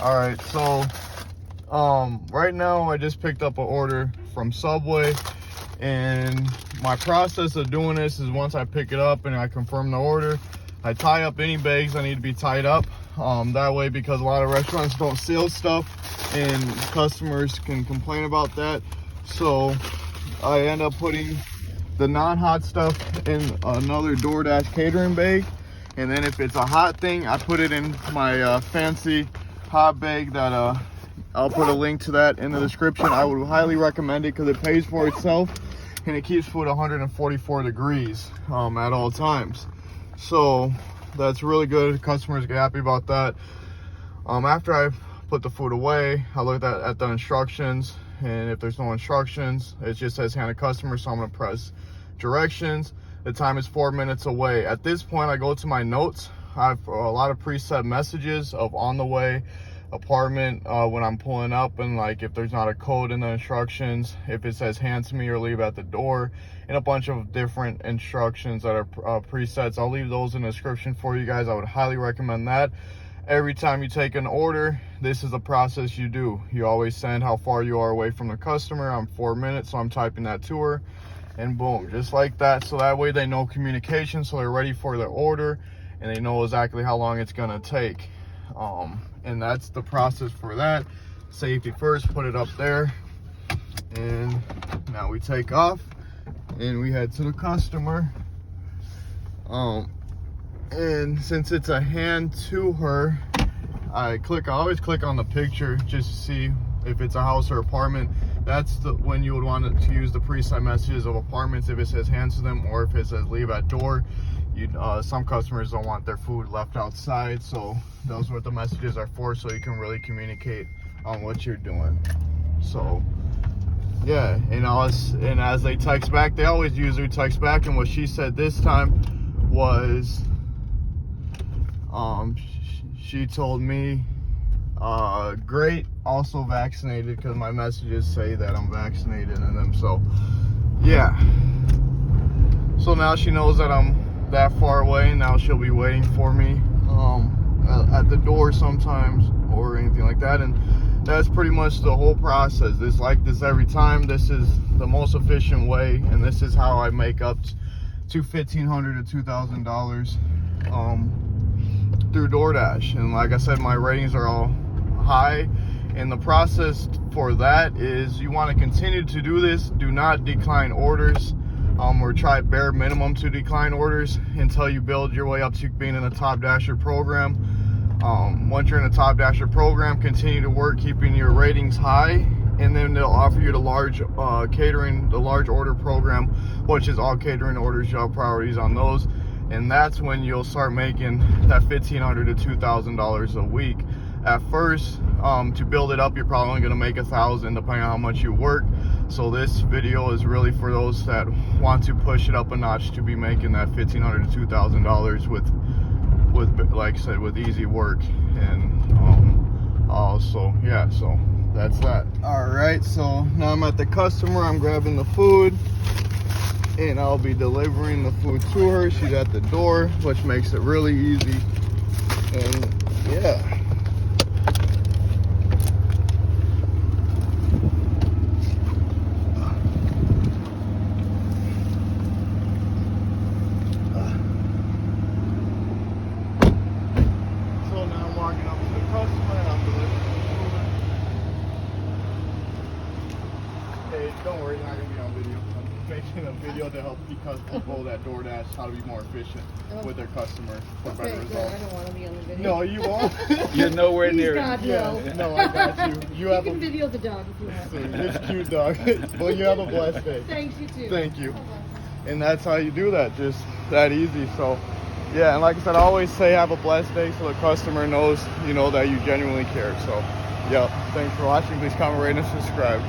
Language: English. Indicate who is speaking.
Speaker 1: All right, so right now I just picked up an order from Subway, and my process of doing this is once I pick it up and I confirm the order, I tie up any bags that need to be tied up. That way, because a lot of restaurants don't seal stuff and customers can complain about that. So I end up putting the non-hot stuff in another DoorDash catering bag. And then if it's a hot thing, I put it in my fancy hot bag that I'll put a link to that in the description. I would highly recommend it because it pays for itself and it keeps food 144 degrees at all times. So that's really good. Customers get happy about that. After I put the food away, I look at the instructions, and if there's no instructions, it just says hand to customer, so I'm gonna press directions. The time is 4 minutes away. At this point, I go to my notes. I have a lot of preset messages of on the way, apartment, when I'm pulling up, and like if there's not a code in the instructions, if it says hand to me or leave at the door, and a bunch of different instructions that are presets. I'll leave those in the description for you guys. I would highly recommend that. Every time you take an order, this is the process you do. You always send how far you are away from the customer. I'm 4 minutes, so I'm typing that to her, and boom, just like that. So that way they know communication, so they're ready for their order and they know exactly how long it's gonna take. And that's the process for that. Safety first, put it up there, and now we take off and we head to the customer. And since it's a hand to her, I always click on the picture just to see if it's a house or apartment. That's when you would want to use the preset messages of apartments, if it says hand to them or if it says leave at door. Some customers don't want their food left outside, so those are what the messages are for, so you can really communicate on what you're doing. So yeah, and as they text back, they always use their text back, and what she said this time was she told me great, also vaccinated, because my messages say that I'm vaccinated in them. So yeah, so now she knows that I'm that far away. Now she'll be waiting for me at the door sometimes or anything like that, and that's pretty much the whole process. It's like this every time. This is the most efficient way, and this is how I make up to $1,500 to $2,000 through DoorDash. And like I said, my ratings are all high, and the process for that is you want to continue to do this. Do not decline orders, or try bare minimum to decline orders until you build your way up to being in a Top Dasher program. Once you're in a Top Dasher program, continue to work keeping your ratings high, and then they'll offer you the large large order program, which is all catering orders. You have priorities on those, and that's when you'll start making that $1,500 to $2,000 a week. At first, to build it up, you're probably only gonna make $1,000 depending on how much you work. So this video is really for those that want to push it up a notch to be making that $1,500 to $2,000 with like I said, with easy work. And also, yeah, so that's that. All right, so now I'm at the customer. I'm grabbing the food, and I'll be delivering the food to her. She's at the door, which makes it really easy. And yeah. Don't worry, it's not going to be on video. I'm making a video to help people that DoorDash how to be more efficient with their customers for better results.
Speaker 2: I don't want to be on the video.
Speaker 1: No, you won't.
Speaker 3: You're nowhere near
Speaker 2: God,
Speaker 3: it.
Speaker 2: no.
Speaker 1: Yeah, no, I got you. You
Speaker 2: can video the dog if you want.
Speaker 1: It's a cute dog. Well, you have a blessed day.
Speaker 2: Thanks, you too.
Speaker 1: Thank you. And that's how you do that, just that easy. So yeah, and like I said, I always say have a blessed day so the customer knows, that you genuinely care. So yeah, thanks for watching. Please comment, rate, and subscribe.